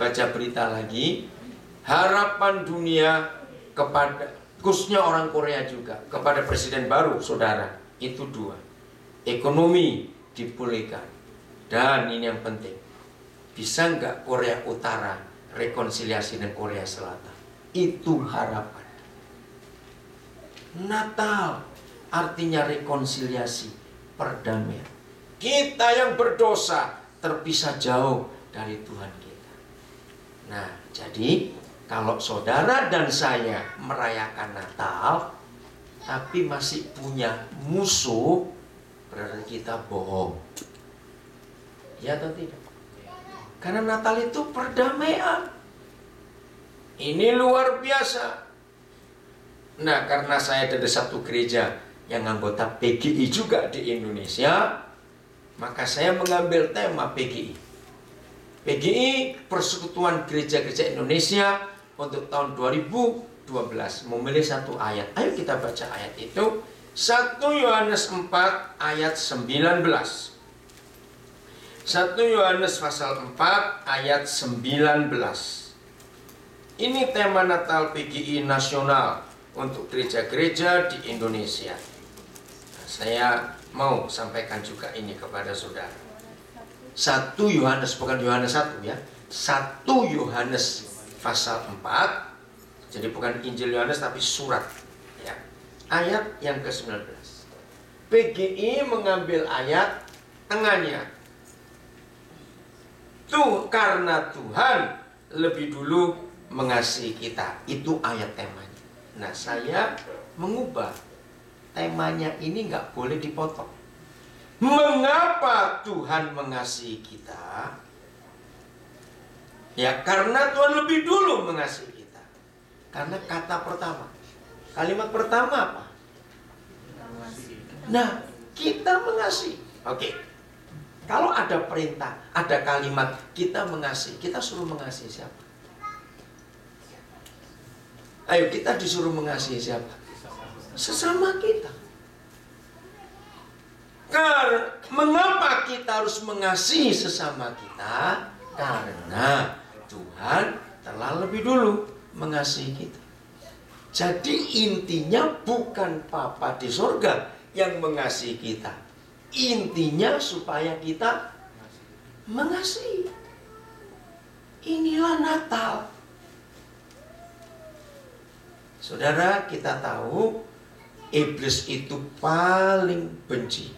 baca berita lagi, harapan dunia kepada, khususnya orang Korea juga, kepada presiden baru, saudara, itu dua. Ekonomi dipulihkan. Dan ini yang penting, bisa nggak Korea Utara rekonsiliasi dengan Korea Selatan? Itu harapan. Natal artinya rekonsiliasi, perdamaian. Kita yang berdosa terpisah jauh dari Tuhan kita. Nah, jadi kalau saudara dan saya merayakan Natal tapi masih punya musuh, berarti kita bohong. Ya atau tidak? Karena Natal itu perdamaian. Ini luar biasa. Nah, karena saya dari satu gereja yang anggota PGI juga di Indonesia, maka saya mengambil tema PGI. PGI, Persekutuan Gereja-Gereja Indonesia, untuk tahun 2012 memilih satu ayat. Ayo kita baca ayat itu. 1 Yohanes 4 ayat 19. 1 Yohanes pasal 4 ayat 19. Ini tema Natal PGI nasional untuk gereja-gereja di Indonesia. Nah, saya mau sampaikan juga ini kepada saudara. 1 Yohanes, bukan Yohanes 1 ya. 1 Yohanes pasal 4. Jadi bukan Injil Yohanes tapi surat ya. Ayat yang ke-19. PGI mengambil ayat tengahnya. Tuh, karena Tuhan lebih dulu mengasihi kita. Itu ayat temanya. Nah, saya mengubah temanya ini, nggak boleh dipotong. Mengapa Tuhan mengasihi kita? Ya, karena Tuhan lebih dulu mengasihi kita. Karena kata pertama, kalimat pertama apa? Nah, kita mengasihi. Oke. Kalau ada perintah, ada kalimat kita mengasihi, kita suruh mengasihi siapa? Ayo, kita disuruh mengasihi siapa? Sesama kita. Karena mengapa kita harus mengasihi sesama kita? Karena Tuhan telah lebih dulu mengasihi kita. Jadi intinya bukan Bapa di surga yang mengasihi kita. Intinya supaya kita mengasihi. Inilah Natal. Saudara, kita tahu iblis itu paling benci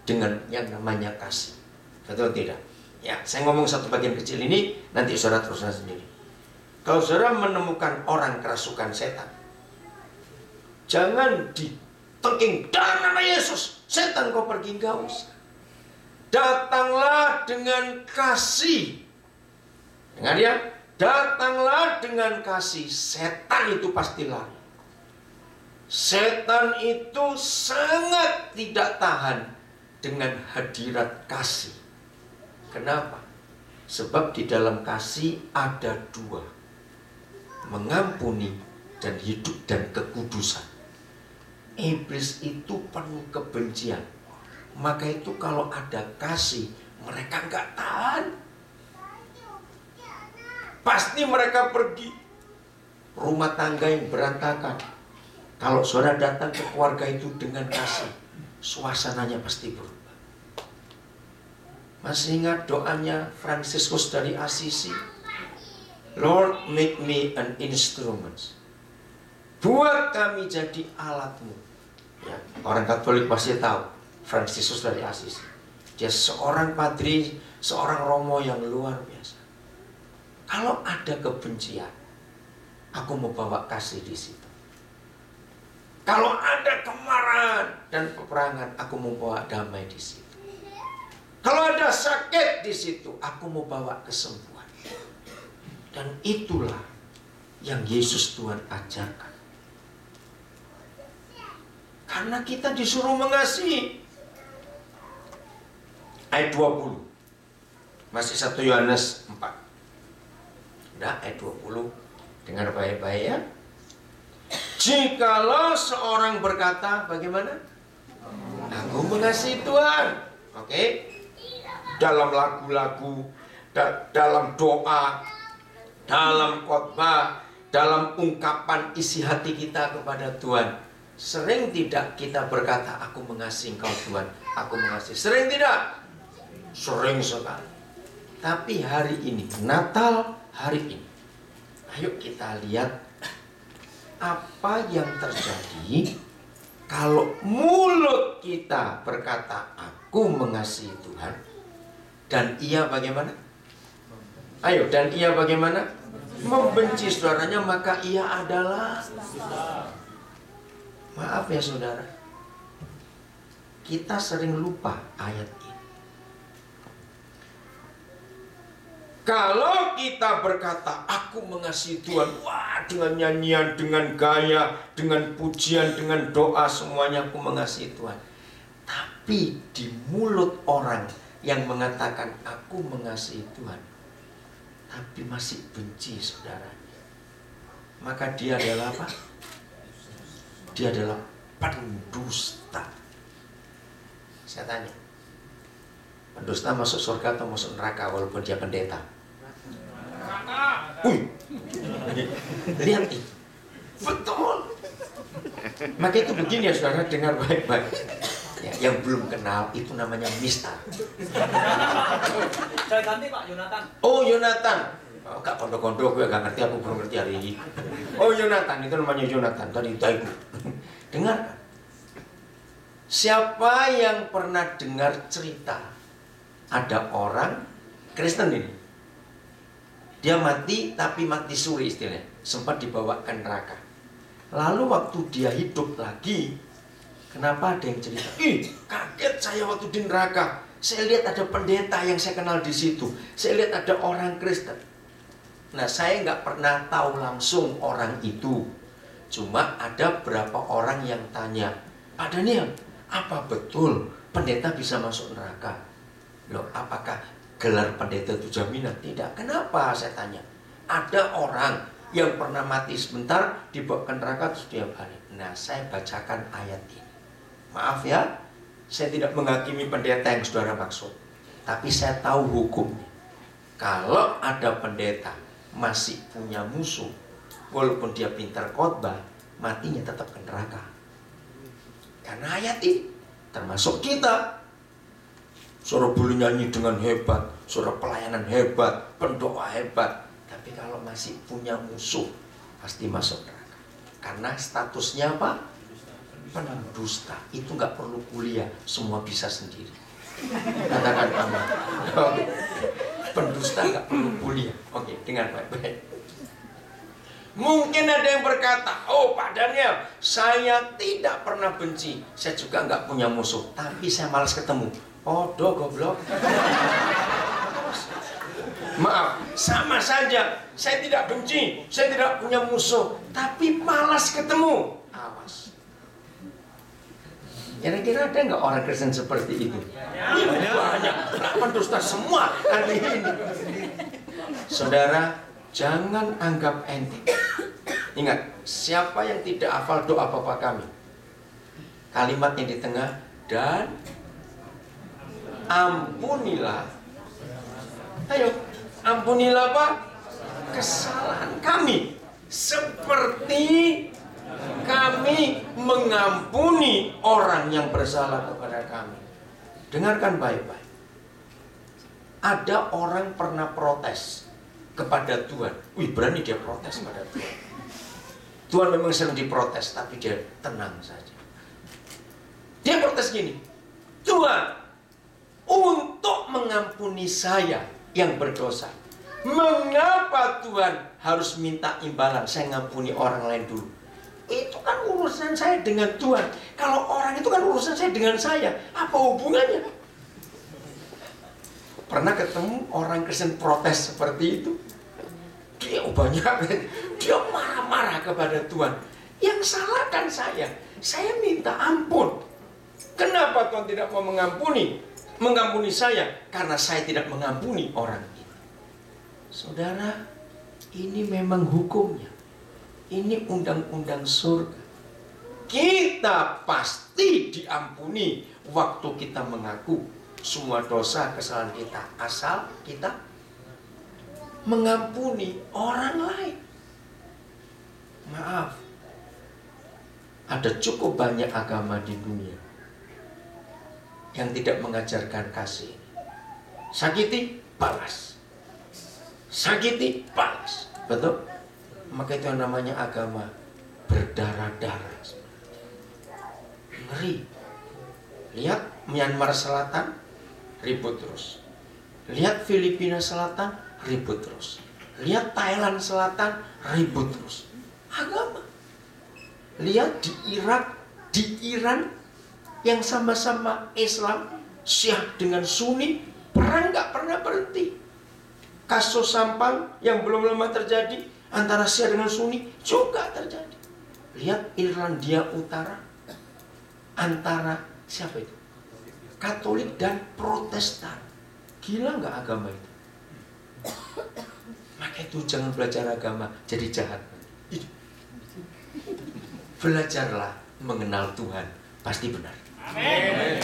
dengan yang namanya kasih. Betul tidak? Ya, saya ngomong satu bagian kecil ini, nanti saudara teruskan sendiri. Kalau saudara menemukan orang kerasukan setan, jangan ditengking, dalam nama Yesus, setan kau pergi, enggak usah. Datanglah dengan kasih. Dengar ya, datanglah dengan kasih. Setan itu pasti lari. Setan itu sangat tidak tahan dengan hadirat kasih. Kenapa? Sebab di dalam kasih ada dua, mengampuni dan hidup dan kekudusan. Iblis itu penuh kebencian. Maka itu kalau ada kasih, mereka nggak tahan. Pasti mereka pergi. Rumah tangga yang berantakan, kalau saudara datang ke keluarga itu dengan kasih, suasananya pasti berubah. Masih ingat doanya Fransiskus dari Assisi? Lord, make me an instrument. Buat kami jadi alatmu. Ya, orang Katolik pasti tahu Fransiskus dari Assisi. Dia seorang padri, seorang romo yang luar biasa. Kalau ada kebencian, aku mau bawa kasih di situ. Kalau ada kemarahan dan peperangan, aku mau bawa damai di situ. Kalau ada sakit di situ, aku mau bawa kesembuhan. Dan itulah yang Yesus Tuhan ajarkan. Karena kita disuruh mengasihi. Ayat 20. Masih 1 Yohanes 4. Udah, ayat 20. Dengar baik-baik ya. Jikalau seorang berkata, bagaimana? Aku mengasihi Tuhan. Oke? Dalam lagu-lagu, dalam doa, dalam khotbah, dalam ungkapan isi hati kita kepada Tuhan, sering tidak kita berkata, aku mengasihi Engkau Tuhan, aku mengasihi. Sering tidak? Sering sekali. Tapi hari ini, Natal hari ini, ayo kita lihat apa yang terjadi kalau mulut kita berkata, aku mengasihi Tuhan, dan ia bagaimana? Ayo, dan ia bagaimana? Membenci saudaranya, maka ia adalah, maaf ya saudara, kita sering lupa ayat ini. Kalau kita berkata, aku mengasihi Tuhan, wah, dengan nyanyian, dengan gaya, dengan pujian, dengan doa, semuanya aku mengasihi Tuhan. Tapi di mulut orang yang mengatakan, aku mengasihi Tuhan, tapi masih benci saudaranya, maka dia adalah apa? Dia adalah pendusta. Saya tanya, pendusta masuk surga atau masuk neraka walaupun dia pendeta? Lihat itu, betul. Maka itu begini ya saudara, dengar baik-baik. Ya, yang belum kenal itu namanya Mister. Saya ganti Pak Yonatan. Oh Yonatan, oh, gak kondo-kondo, gue gak ngerti, aku belum ngerti hari ini. Oh Yonatan, itu namanya Yonatan. Tadi itu. Dengar. Siapa yang pernah dengar cerita ada orang Kristen ini, dia mati tapi mati suri istilahnya, sempat dibawa ke neraka. Lalu waktu dia hidup lagi, kenapa ada yang cerita? Ih, kaget saya waktu di neraka. Saya lihat ada pendeta yang saya kenal di situ. Saya lihat ada orang Kristen. Nah, saya nggak pernah tahu langsung orang itu. Cuma ada berapa orang yang tanya, Pak Daniel, apa betul pendeta bisa masuk neraka? Loh, apakah gelar pendeta itu jaminan? Tidak. Kenapa saya tanya? Ada orang yang pernah mati sebentar, dibawa ke neraka terus dia balik. Nah, saya bacakan ayat ini. Maaf ya, saya tidak menghakimi pendeta yang saudara maksud, tapi saya tahu hukumnya. Kalau ada pendeta masih punya musuh, walaupun dia pintar khotbah, matinya tetap ke neraka. Karena ayat ini, termasuk kita, suruh boleh nyanyi dengan hebat, suruh pelayanan hebat, pendoa hebat, tapi kalau masih punya musuh, pasti masuk neraka. Karena statusnya apa? Pendusta. Itu nggak perlu kuliah, semua bisa sendiri. Katakan amin. Pendusta nggak perlu kuliah. Oke, dengar baik-baik. Mungkin ada yang berkata, oh Pak Daniel, saya tidak pernah benci, saya juga nggak punya musuh, tapi saya malas ketemu. Oh, goblok. Maaf, sama saja. Saya tidak benci, saya tidak punya musuh, tapi malas ketemu. Awas. Kira-kira ada nggak orang Kristen seperti itu? Ya, banyak. Pendusta semua hari ini. Saudara, jangan anggap enteng. Ingat, siapa yang tidak hafal doa Bapa kami? Kalimatnya di tengah, dan ampunilah. Ayo, ampunilah apa? Kesalahan kami, seperti kami mengampuni orang yang bersalah kepada kami. Dengarkan baik-baik. Ada orang pernah protes kepada Tuhan. Wih, berani dia protes pada Tuhan. Tuhan memang sering diprotes, tapi dia tenang saja. Dia protes gini, Tuhan, untuk mengampuni saya yang berdosa, mengapa Tuhan harus minta imbalan? Saya ngampuni orang lain dulu. Itu kan urusan saya dengan Tuhan. Kalau orang itu kan urusan saya dengan saya. Apa hubungannya? Pernah ketemu orang Kristen protes seperti itu? Dia banyak, dia marah-marah kepada Tuhan. Yang salah kan saya. Saya minta ampun. Kenapa Tuhan tidak mau mengampuni saya? Karena saya tidak mengampuni orang itu. Saudara, ini memang hukumnya. Ini undang-undang surga. Kita pasti diampuni waktu kita mengaku semua dosa kesalahan kita, asal kita mengampuni orang lain. Maaf, ada cukup banyak agama di dunia yang tidak mengajarkan kasih. Sakiti, balas. Sakiti, balas. Betul? Maka itu yang namanya agama berdarah-darah. Ngeri. Lihat Myanmar Selatan, ribut terus. Lihat Filipina Selatan, ribut terus. Lihat Thailand Selatan, ribut terus. Agama. Lihat di Irak, di Iran, yang sama-sama Islam, Syiah dengan Sunni, perang gak pernah berhenti. Kasus Sampang yang belum lama terjadi antara Syiah dengan Sunni juga terjadi. Lihat Irlandia Utara, antara siapa itu? Katolik dan Protestan. Gila nggak agama itu? Maka itu jangan belajar agama jadi jahat. Belajarlah mengenal Tuhan, pasti benar. Amin.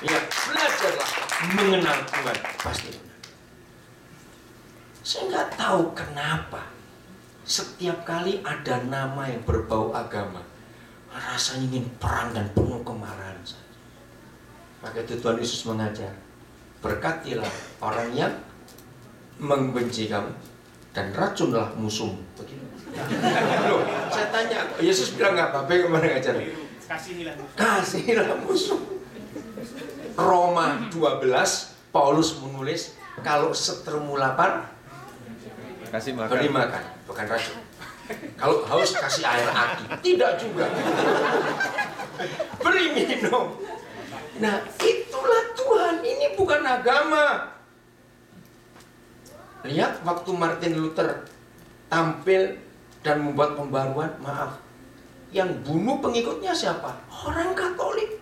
Ya, belajarlah mengenal Tuhan, pasti benar. Saya nggak tahu kenapa setiap kali ada nama yang berbau agama, rasanya ingin perang dan penuh kemarahan saja. Maka itu Tuhan Yesus mengajar, berkatilah orang yang membenci kamu dan racunlah musuhmu. Begitu. Loh, saya tanya, Yesus bilang apa? Bagaimana ngajar? Kasihilah musuh. Roma 12, Paulus menulis, kalau setermu lapar, kasih makan. beri makan, bukan racun. Kalau haus kasih air aki, tidak juga. Beri minum. Nah, itulah Tuhan, ini bukan agama. Lihat waktu Martin Luther tampil dan membuat pembaruan, maaf, yang bunuh pengikutnya siapa? Orang Katolik.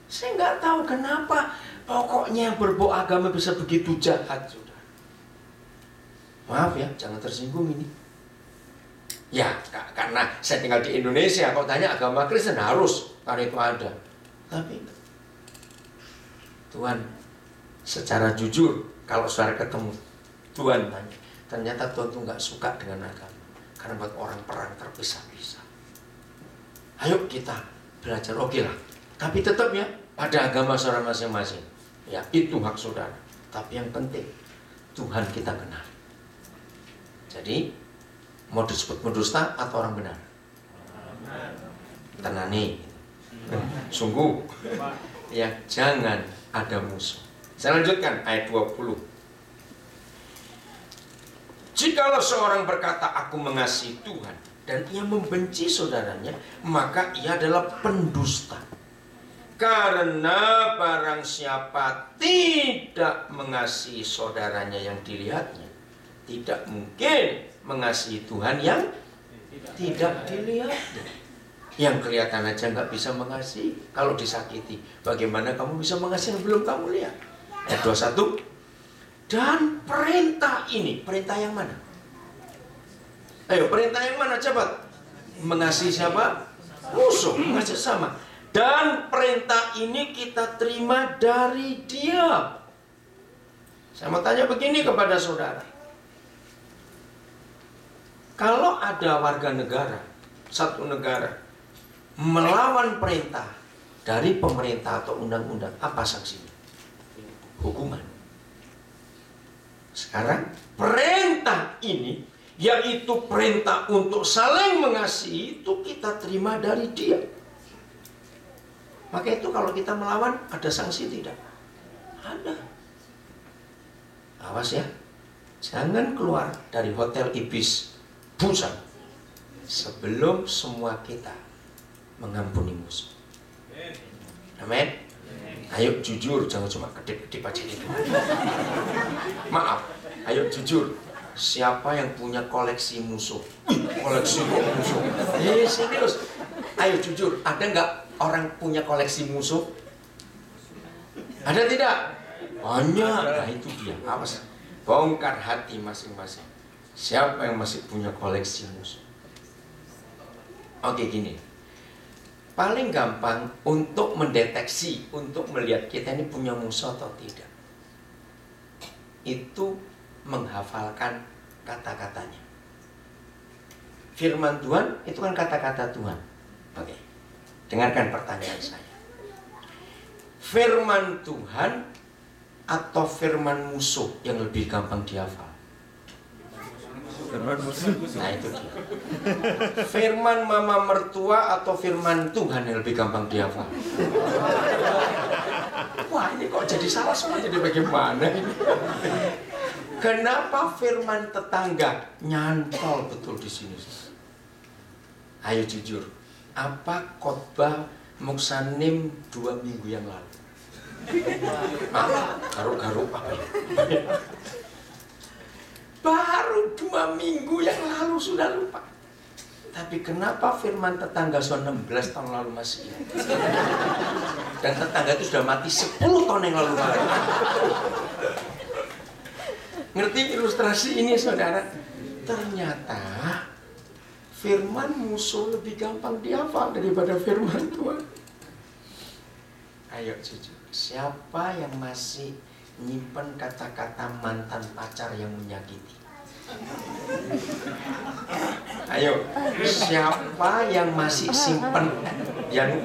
Saya nggak tahu kenapa pokoknya yang berbau agama bisa begitu jahat, sudah. Maaf ya, jangan tersinggung ini. Ya, karena saya tinggal di Indonesia, kalau tanya agama Kristen harus, karena itu ada. Tapi Tuhan secara jujur, kalau saudara ketemu Tuhan tanya, ternyata Tuhan tuh nggak suka dengan agama, karena buat orang perang terpisah-pisah. Ayo kita belajar, oke lah. Tapi tetap ya, pada agama saudara masing-masing. Ya, itu hak saudara. Tapi yang penting, Tuhan kita kenal. Jadi, mau disebut pendusta atau orang benar? Tenani. Sungguh. Ya, jangan ada musuh. Saya lanjutkan ayat 20. Jikalau seorang berkata, aku mengasihi Tuhan, dan ia membenci saudaranya, maka ia adalah pendusta. Karena barang siapa tidak mengasihi saudaranya yang dilihatnya, tidak mungkin mengasihi Tuhan yang tidak dilihatnya. Yang kelihatan aja nggak bisa mengasihi. Kalau disakiti, bagaimana kamu bisa mengasihi yang belum kamu lihat? Ayat 21. Dan perintah ini, perintah yang mana? Ayo, perintah yang mana? Cepat. Mengasihi siapa? Musuh, mengasihi sama. Dan perintah ini kita terima dari Dia. Saya mau tanya begini kepada saudara. Kalau ada warga negara, satu negara, melawan perintah dari pemerintah atau undang-undang, apa sanksinya? Hukuman. Sekarang perintah ini, yaitu perintah untuk saling mengasihi, itu kita terima dari Dia. Maka itu kalau kita melawan, ada sanksi tidak? Ada. Awas ya, jangan keluar dari Hotel Ibis Busan sebelum semua kita mengampuni musuh. Amin. Ayo jujur, jangan cuma kedip-kedip aja gitu. Maaf, ayo jujur. Siapa yang punya koleksi musuh? Koleksi musuh. Serius. Ayo jujur, ada nggak orang punya koleksi musuh? Ada tidak? Banyak. Nah itu dia. Awas, bongkar hati masing-masing. Siapa yang masih punya koleksi musuh? Oke, gini. Paling gampang untuk mendeteksi, untuk melihat kita ini punya musuh atau tidak. itu menghafalkan kata-katanya. Firman Tuhan itu kan kata-kata Tuhan. Oke. Dengarkan pertanyaan saya. Firman Tuhan atau firman musuh yang lebih gampang dihafal? Firman musuh. Nah itu dia. Firman mama mertua atau firman Tuhan yang lebih gampang dihafal? Wah ini kok jadi salah semua, jadi bagaimana ini? Kenapa firman tetangga nyantol betul di sini? Ayo jujur, apa khotbah Muksanim 2 minggu yang lalu? Garuk-garuk apa ya? Baru 2 minggu yang lalu sudah lupa. Tapi kenapa firman tetangga 16 tahun lalu masih ingat? Dan tetangga itu sudah mati 10 tahun yang lalu. Ngerti ilustrasi ini saudara? Ternyata firman musuh lebih gampang dihafal daripada firman Tuhan. Ayo jujur, siapa yang masih nyimpen kata-kata mantan pacar yang menyakiti? Ayo, siapa yang masih simpen yang